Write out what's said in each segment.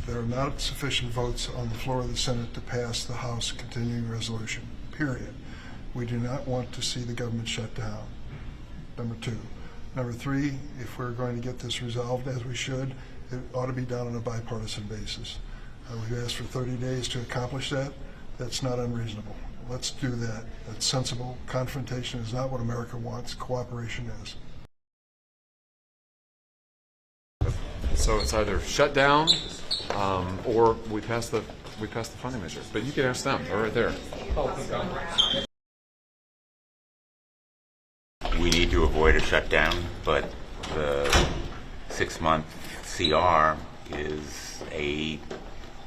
There are not sufficient votes on the floor of the Senate to pass the House continuing resolution, period. We do not want to see the government shut down, number two. Number three, if we're going to get this resolved as we should, it ought to be done on a bipartisan basis. We've asked for 30 days to accomplish that. That's not unreasonable. Let's do that. That's sensible. Confrontation is not what America wants. Cooperation is. So it's either shut down or we pass the funding measure. But you can ask them. They're right there. We need to avoid a shutdown, but the 6-month CR is a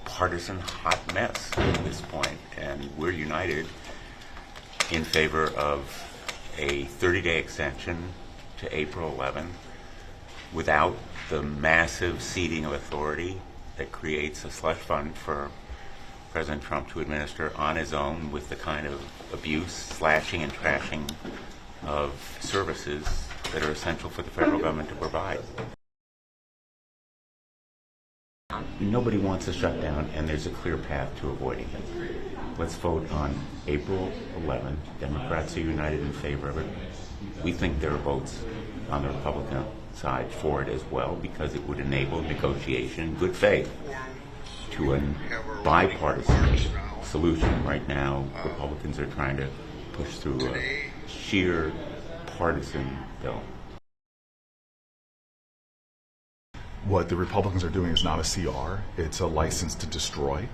partisan hot mess at this point, and we're united in favor of a 30-day extension to April 11 without the massive ceding of authority that creates a slush fund for President Trump to administer on his own with the kind of abuse, slashing, and trashing of services that are essential for the federal government to provide. Nobody wants a shutdown, and there's a clear path to avoiding it. Let's vote on April 11. Democrats are united in favor of it. We think there are votes on the Republican side for it as well, because it would enable negotiation in good faith to a bipartisan solution. Right now, Republicans are trying to push through a sheer partisan bill. What the Republicans are doing is not a CR. It's a license to destroy.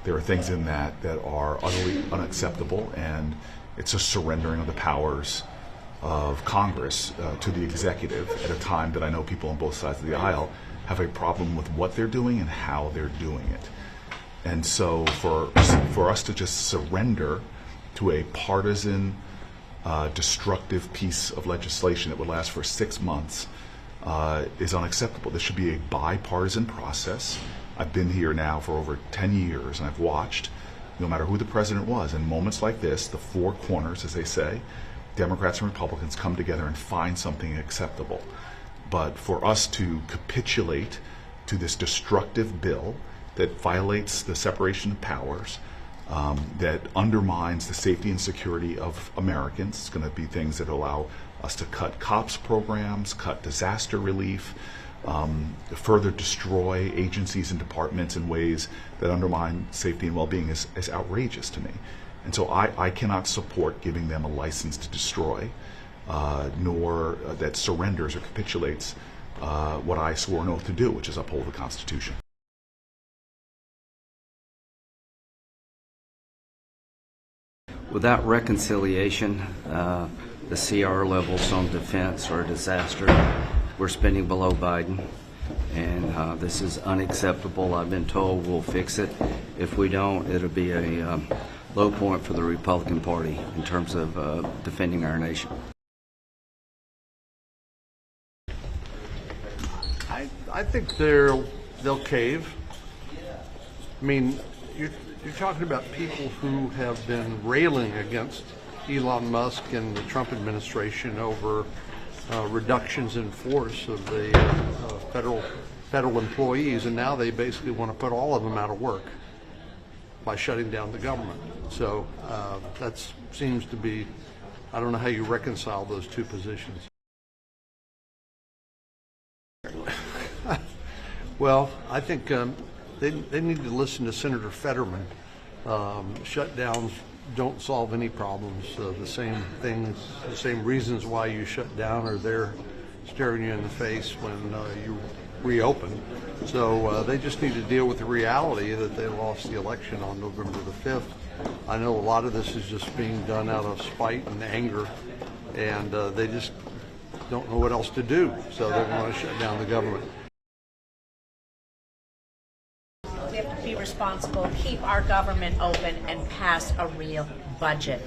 There are things in that are utterly unacceptable, and it's a surrendering of the powers of Congress to the executive at a time that I know people on both sides of the aisle have a problem with what they're doing and how they're doing it. And so for us to just surrender to a partisan, destructive piece of legislation that would last for 6 months is unacceptable. This should be a bipartisan process. I've been here now for over 10 years, and I've watched, no matter who the president was, in moments like this, the four corners, as they say, Democrats and Republicans come together and find something acceptable. But for us to capitulate to this destructive bill that violates the separation of powers, that undermines the safety and security of Americans, it's going to be things that allow us to cut cops programs, cut disaster relief, further destroy agencies and departments in ways that undermine safety and well-being is outrageous to me. And so I cannot support giving them a license to destroy, nor that surrenders or capitulates what I swore an oath to do, which is uphold the Constitution. Without reconciliation, the CR levels on defense are a disaster. We're spending below Biden, and this is unacceptable. I've been told we'll fix it. If we don't, it'll be a low point for the Republican Party in terms of defending our nation. I think they'll cave. I mean, you're talking about people who have been railing against Elon Musk and the Trump administration over reductions in force of the federal employees, and now they basically want to put all of them out of work by shutting down the government. So that seems to be, I don't know how you reconcile those two positions. Well, I think they need to listen to Senator Fetterman. Shutdowns don't solve any problems. The same things, the same reasons why you shut down are there staring you in the face when you reopen. So they just need to deal with the reality that they lost the election on November the 5th. I know a lot of this is just being done out of spite and anger, and they just don't know what else to do, so they want to shut down the government. We have to be responsible, keep our government open, and pass a real budget.